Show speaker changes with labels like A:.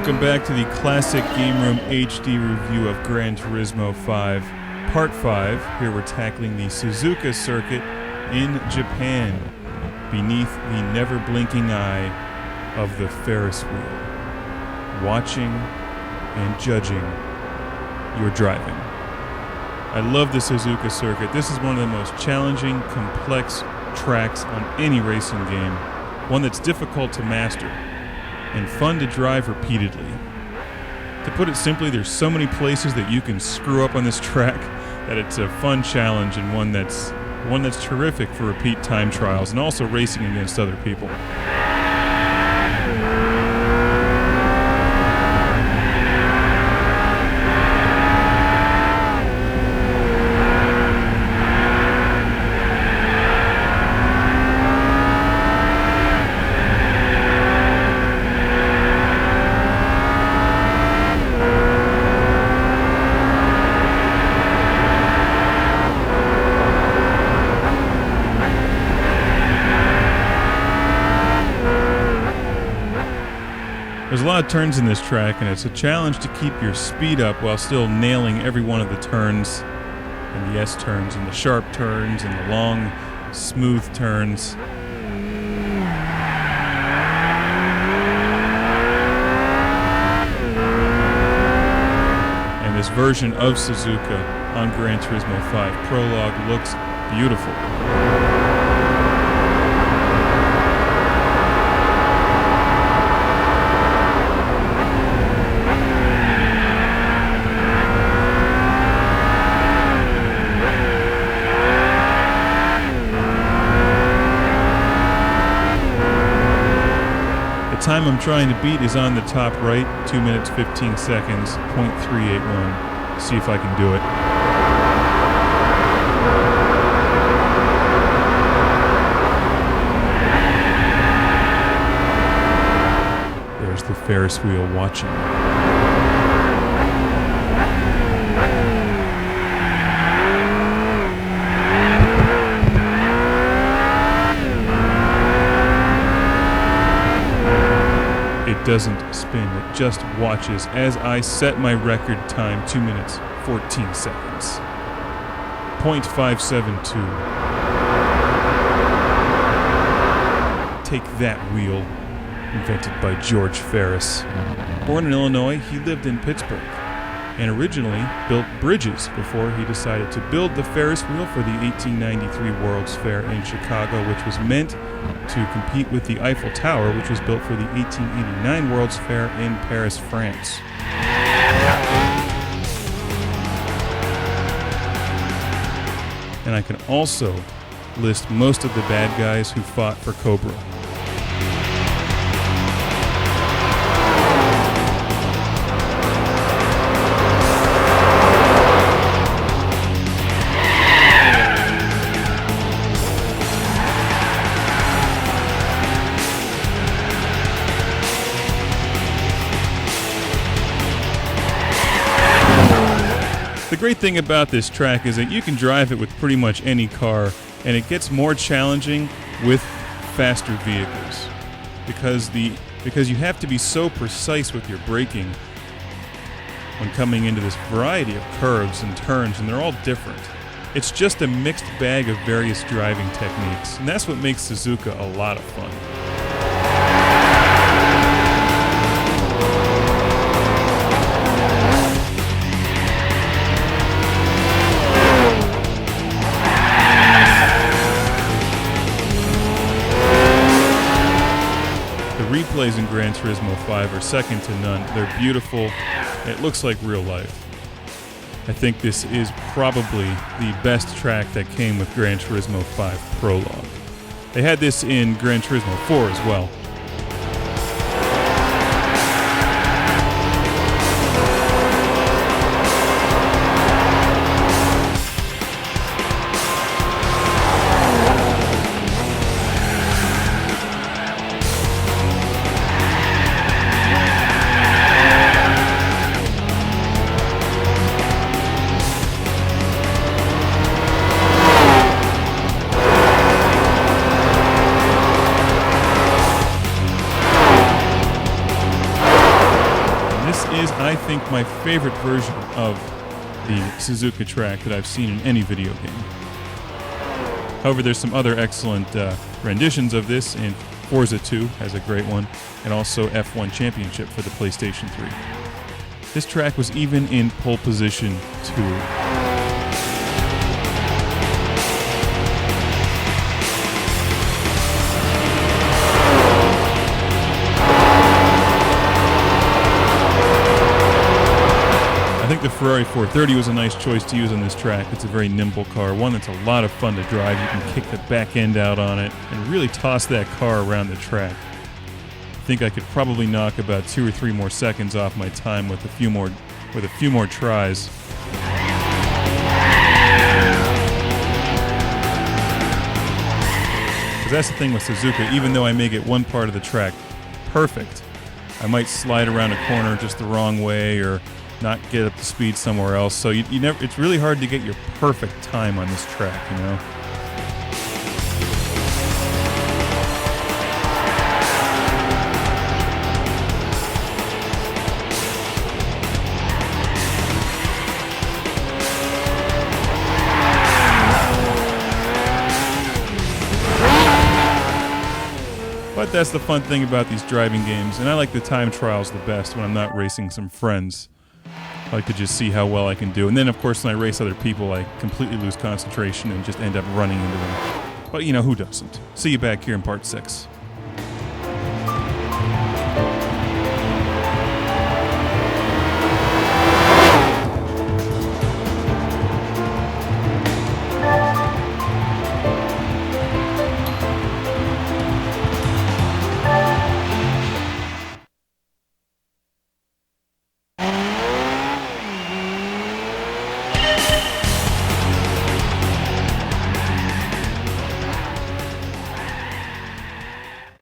A: Welcome back to the Classic Game Room HD review of Gran Turismo 5, Part 5. Here we're tackling the Suzuka Circuit in Japan, beneath the never-blinking eye of the Ferris wheel, watching and judging your driving. I love the Suzuka Circuit. This is one of the most challenging, complex tracks on any racing game, one that's difficult to master and fun to drive repeatedly. To put it simply, there's so many places that you can screw up on this track that it's a fun challenge and one that's terrific for repeat time trials and also racing against other people. There's a lot of turns in this track, and it's a challenge to keep your speed up while still nailing every one of the turns, and the S-turns, and the sharp turns, and the long, smooth turns. And this version of Suzuka on Gran Turismo 5 Prologue looks beautiful. The time I'm trying to beat is on the top right, 2 minutes 15 seconds, 0.381. See if I can do it. There's the Ferris wheel watching. It doesn't spin, it just watches as I set my record time, 2 minutes, 14 seconds. 0.572. Take that wheel, invented by George Ferris. Born in Illinois, he lived in Pittsburgh and originally built bridges before he decided to build the Ferris wheel for the 1893 World's Fair in Chicago, which was meant to compete with the Eiffel Tower, which was built for the 1889 World's Fair in Paris, France. And I can also list most of the bad guys who fought for Cobra. The great thing about this track is that you can drive it with pretty much any car, and it gets more challenging with faster vehicles because you have to be so precise with your braking when coming into this variety of curves and turns, and they're all different. It's just a mixed bag of various driving techniques, and that's what makes Suzuka a lot of fun. Replays in Gran Turismo 5 are second to none. They're beautiful. It looks like real life. I think this is probably the best track that came with Gran Turismo 5 Prologue. They had this in Gran Turismo 4 as well. I think, my favorite version of the Suzuka track that I've seen in any video game. However, there's some other excellent renditions of this, and Forza 2 has a great one, and also F1 Championship for the PlayStation 3. This track was even in pole position too. I think the Ferrari F430 was a nice choice to use on this track. It's a very nimble car, one that's a lot of fun to drive. You can kick the back end out on it and really toss that car around the track. I think I could probably knock about 2 or 3 more seconds off my time with a few more tries. Because that's the thing with Suzuka, even though I may get one part of the track perfect, I might slide around a corner just the wrong way or not get up to speed somewhere else. So you never. It's really hard to get your perfect time on this track, you know. But that's the fun thing about these driving games, and I like the time trials the best when I'm not racing some friends. I like to just see how well I can do. And then, of course, when I race other people, I completely lose concentration and just end up running into them. But, you know, who doesn't? See you back here in part 6.